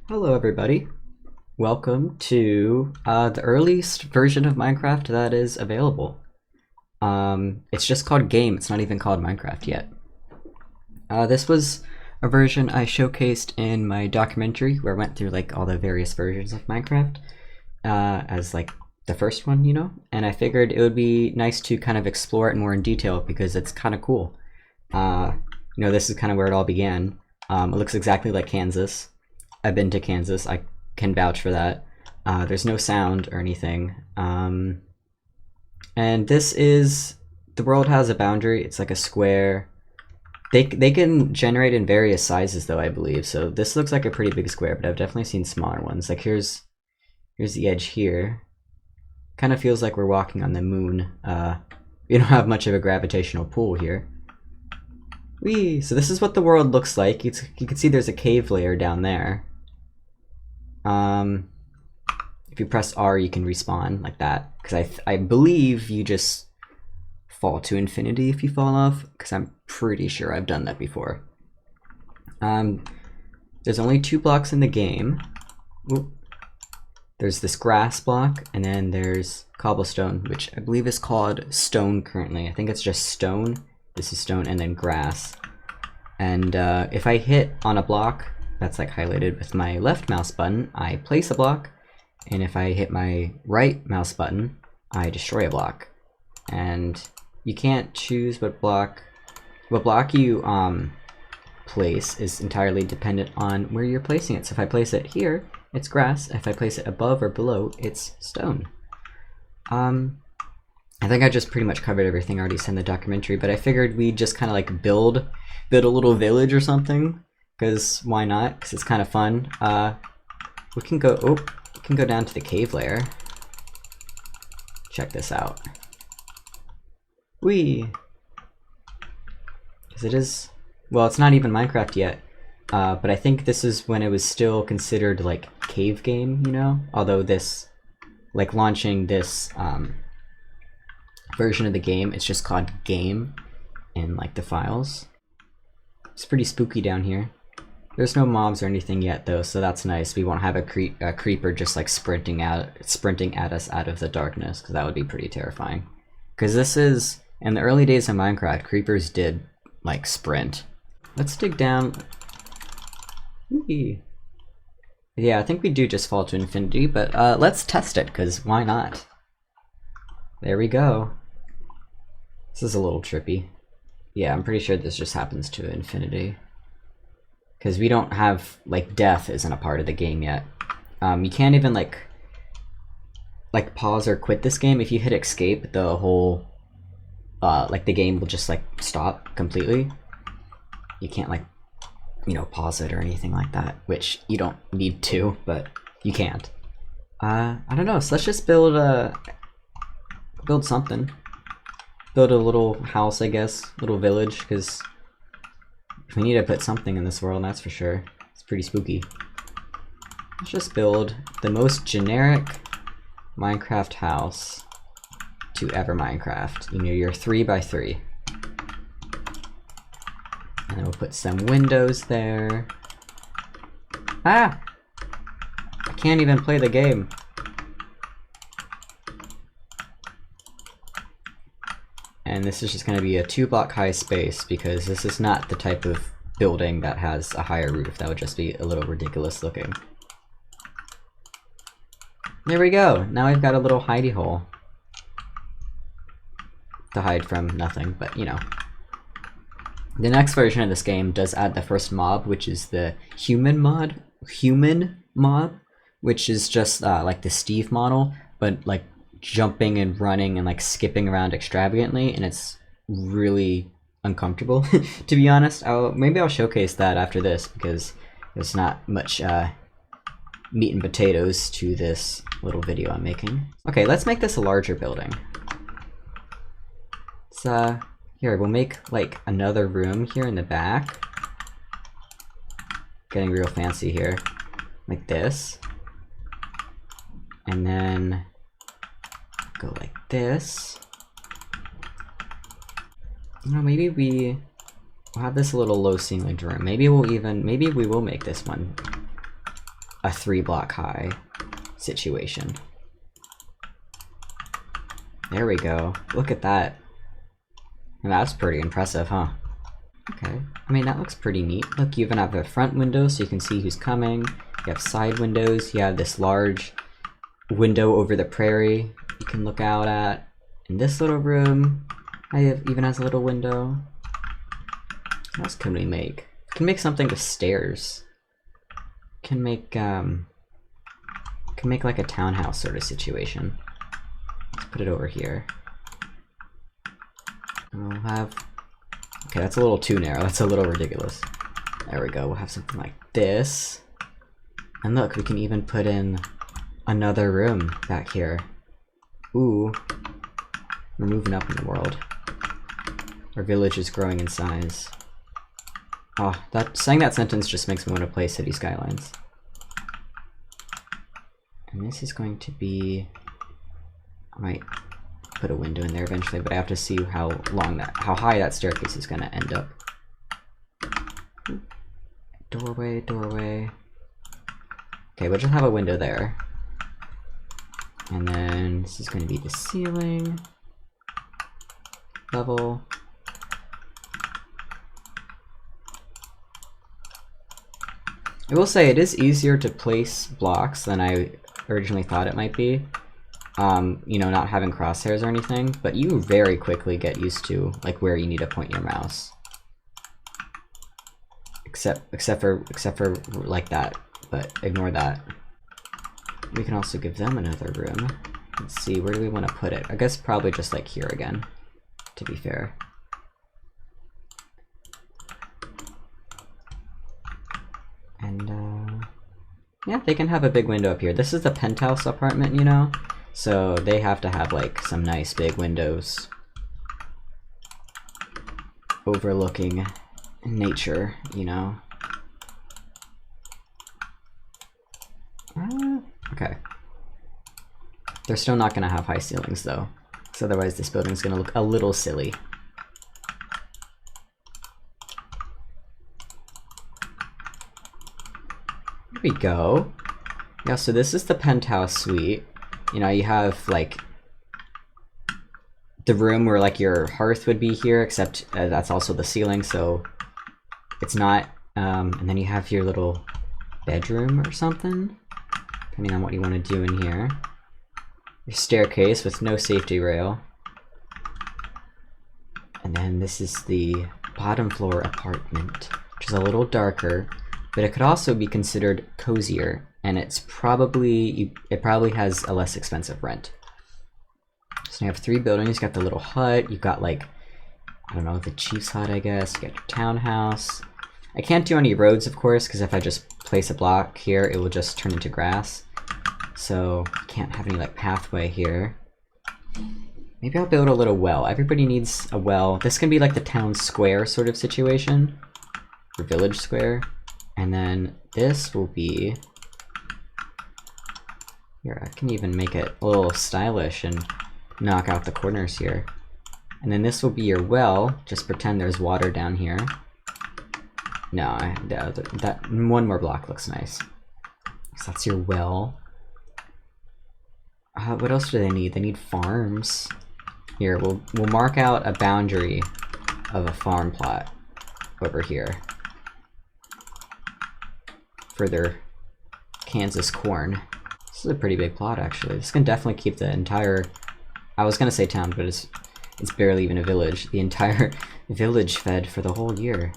Hello everybody. Welcome to the earliest version of Minecraft that is available. It's just called Game, it's not even called Minecraft yet. This was a version I showcased in my documentary where I went through like all the various versions of Minecraft as like the first one, and I figured it would be nice to kind of explore it more in detail because it's kind of cool. This is kind of where it all began. It looks exactly like Kansas. I've been to Kansas, I can vouch for that. There's no sound or anything. And this is, the world has a boundary, it's like a square. They can generate in various sizes though, I believe. So this looks like a pretty big square, but I've definitely seen smaller ones. Like here's the edge here. Kind of feels like we're walking on the moon. We don't have much of a gravitational pull here. Whee! So this is what the world looks like. You can see there's a cave layer down there. If you press R, you can respawn like that. Because I believe you just fall to infinity if you fall off. Because I'm pretty sure I've done that before. There's only 2 blocks in the game. Oop. There's this grass block, and then there's cobblestone, which I believe is called stone currently. I think it's just stone. This is stone, and then grass. And if I hit on a block that's like highlighted with my left mouse button, I place a block. And if I hit my right mouse button, I destroy a block. And you can't choose what block you place is entirely dependent on where you're placing it. So if I place it here, it's grass. If I place it above or below, it's stone. I think I just pretty much covered everything I already said in the documentary, but I figured we'd just kind of like build a little village or something, because why not? Because it's kind of fun. We can go down to the cave layer. Check this out. Whee! Because it is, well, it's not even Minecraft yet, but I think this is when it was still considered like cave game, Although this, like launching this version of the game, it's just called game in like the files. It's pretty spooky down here. There's no mobs or anything yet though, so that's nice. We won't have a creeper just like sprinting at us out of the darkness, because that would be pretty terrifying. Because this is, in the early days of Minecraft, creepers did like sprint. Let's dig down. Whee. Yeah, I think we do just fall to infinity, but let's test it, because why not? There we go. This is a little trippy. Yeah, I'm pretty sure this just happens to infinity. Because we don't have, like, death isn't a part of the game yet. You can't even, like pause or quit this game. If you hit escape, the whole, the game will just, like, stop completely. You can't, like, pause it or anything like that, which you don't need to, but you can't. I don't know, so let's just build something. Build a little house, I guess, little village, because we need to put something in this world, that's for sure. It's pretty spooky. Let's just build the most generic Minecraft house to ever Minecraft. Your 3x3. And then we'll put some windows there. Ah! I can't even play the game. And this is just going to be a 2-block high space, because this is not the type of building that has a higher roof. That would just be a little ridiculous looking. There we go! Now we've got a little hidey hole. To hide from nothing, but The next version of this game does add the first mob, which is the human mob, which is just like the Steve model, but like jumping and running and like skipping around extravagantly, and it's really uncomfortable to be honest. Maybe I'll showcase that after this, because there's not much meat and potatoes to this little video I'm making. Okay, let's make this a larger building. So here, we'll make like another room here in the back. Getting real fancy here. Like this. And then go like this. Maybe we'll have this little low ceilinged room. Maybe we will make this one a 3-block high situation. There we go. Look at that. And that's pretty impressive, huh? Okay. I mean, that looks pretty neat. Look, you even have a front window so you can see who's coming. You have side windows. You have this large window over the prairie you can look out at. In this little room, even has a little window. What else can we make? We can make something with stairs. Can make like a townhouse sort of situation. Let's put it over here. And we'll have... Okay, that's a little too narrow. That's a little ridiculous. There we go. We'll have something like this. And look, we can even put in another room back here. Ooh. We're moving up in the world. Our village is growing in size. Oh, saying that sentence just makes me want to play City Skylines. And this is going to be... I might put a window in there eventually, but I have to see how high that staircase is going to end up. Doorway, doorway. Okay, we'll just have a window there. And then this is going to be the ceiling. Level. I will say it is easier to place blocks than I originally thought it might be. You know, not having crosshairs or anything, but you very quickly get used to like where you need to point your mouse. Except for like that, but ignore that. We can also give them another room. Let's see, where do we want to put it? I guess probably just like here again, to be fair. And yeah, they can have a big window up here. This is the penthouse apartment, you know? So they have to have like some nice big windows overlooking nature, you know? Okay. They're still not gonna have high ceilings though, because otherwise this building's gonna look a little silly. Here we go. Yeah, so this is the penthouse suite. You know, you have like the room where like your hearth would be here, except that's also the ceiling, so it's not. And then you have your little bedroom or something, depending on what you want to do in here. Your staircase with no safety rail. And then this is the bottom floor apartment, which is a little darker, but it could also be considered cozier, and it probably has a less expensive rent. So you have 3 buildings. You got the little hut. You've got like, I don't know, the chief's hut, I guess. You got your townhouse. I can't do any roads, of course, because if I just place a block here, it will just turn into grass. So I can't have any like pathway here. Maybe I'll build a little well. Everybody needs a well. This can be like the town square sort of situation, or village square. And then this will be... Here, I can even make it a little stylish and knock out the corners here. And then this will be your well. Just pretend there's water down here. No, that one more block looks nice. So that's your well. What else do they need? They need farms. Here, we'll mark out a boundary of a farm plot over here. For their Kansas corn. This is a pretty big plot, actually. This can definitely keep the entire... I was gonna say town, but it's barely even a village. The entire village fed for the whole year.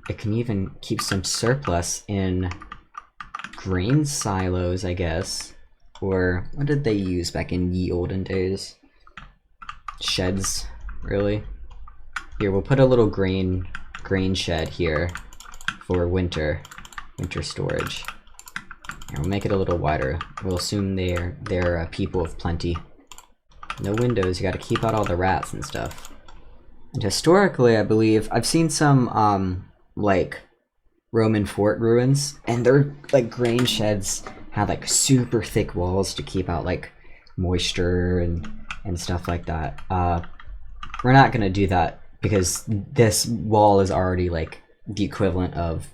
It can even keep some surplus in grain silos, I guess. Or what did they use back in ye olden days? Sheds, really? Here, we'll put a little grain shed here for winter storage. Here, we'll make it a little wider. We'll assume they're a people of plenty. No windows, you gotta keep out all the rats and stuff. And historically, I believe, I've seen some, like, Roman fort ruins, and their, like, grain sheds have, like, super thick walls to keep out, like, moisture and stuff like that. We're not gonna do that, because this wall is already, like, the equivalent of,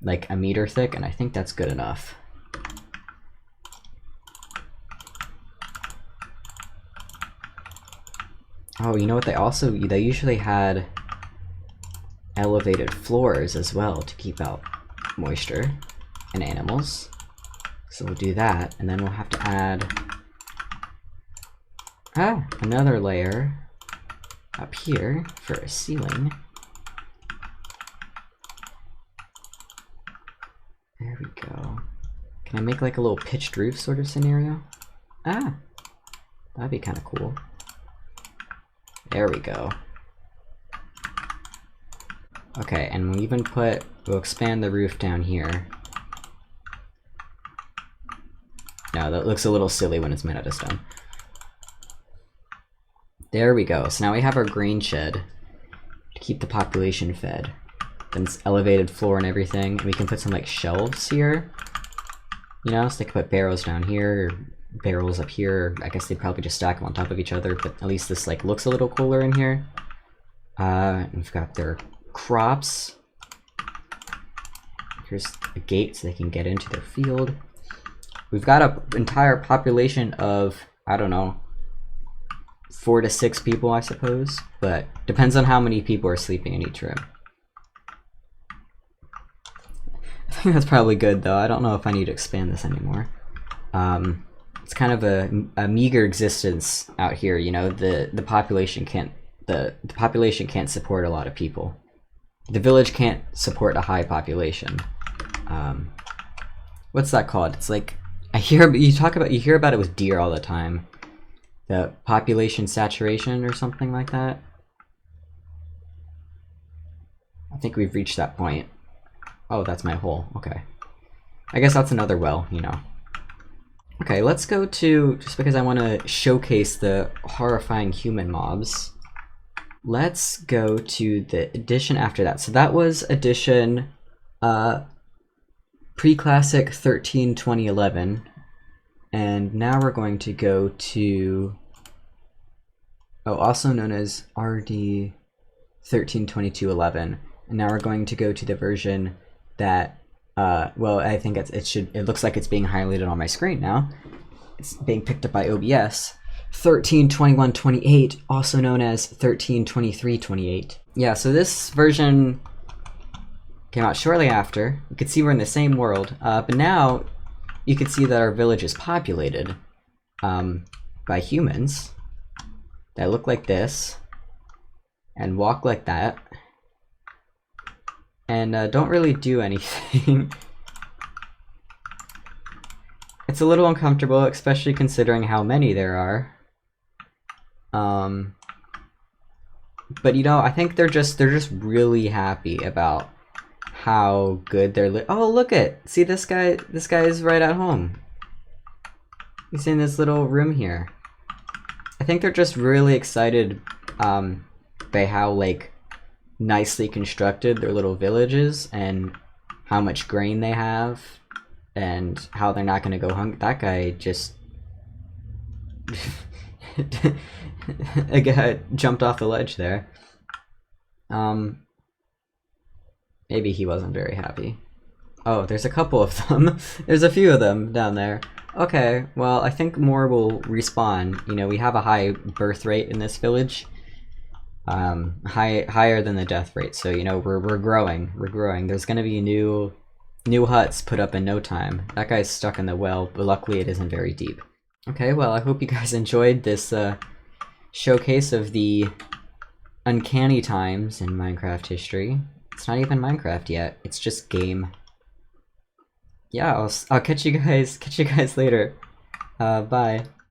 like, a meter thick, and I think that's good enough. Oh, you know what? They usually had elevated floors as well to keep out moisture and animals. So we'll do that, and then we'll have to add another layer up here for a ceiling. There we go. Can I make like a little pitched roof sort of scenario? That'd be kind of cool. There we go. Okay, and we'll expand the roof down here. No, that looks a little silly when it's made out of stone. There we go. So now we have our grain shed to keep the population fed. Then it's elevated floor and everything. And we can put some like shelves here. You know, so they can put barrels down here, or barrels up here. I guess they'd probably just stack them on top of each other, but at least this like looks a little cooler in here. And we've got their crops. Here's a gate so they can get into their field. We've got an entire population of, I don't know, 4 to 6 people, I suppose, but depends on how many people are sleeping in each room. I think that's probably good, though. I don't know if I need to expand this anymore. It's kind of a meager existence out here, you know. The population can't support a lot of people. The village can't support a high population. What's that called? It's like you hear about it with deer all the time. The population saturation or something like that. I think we've reached that point. Oh, that's my hole. Okay. I guess that's another well, you know. Okay, let's go to, just because I want to showcase the horrifying human mobs, let's go to the edition after that. So that was edition pre-classic 13-2011. And now we're going to go to, also known as RD 13-2211. And now we're going to go to the version that, well, I think it looks like it's being highlighted on my screen now. It's being picked up by OBS. 13-21-28, also known as 13-23-28. Yeah, so this version came out shortly after. You can see we're in the same world, but now you can see that our village is populated by humans that look like this and walk like that and don't really do anything. It's a little uncomfortable, especially considering how many there are. But you know, I think they're just really happy about how good they're oh, look see this guy is right at home. He's in this little room here. I think they're just really excited by how like nicely constructed their little village is and how much grain they have and how they're not gonna go hungry. That guy just a guy jumped off the ledge there. Maybe he wasn't very happy. Oh, there's a couple of them. There's a few of them down there. Okay, well, I think more will respawn. You know, we have a high birth rate in this village. Higher than the death rate, so you know, we're growing. We're growing. There's gonna be new huts put up in no time. That guy's stuck in the well, but luckily it isn't very deep. Okay, well, I hope you guys enjoyed this showcase of the uncanny times in Minecraft history. It's not even Minecraft yet. It's just game. Yeah, I'll catch you guys later. Bye.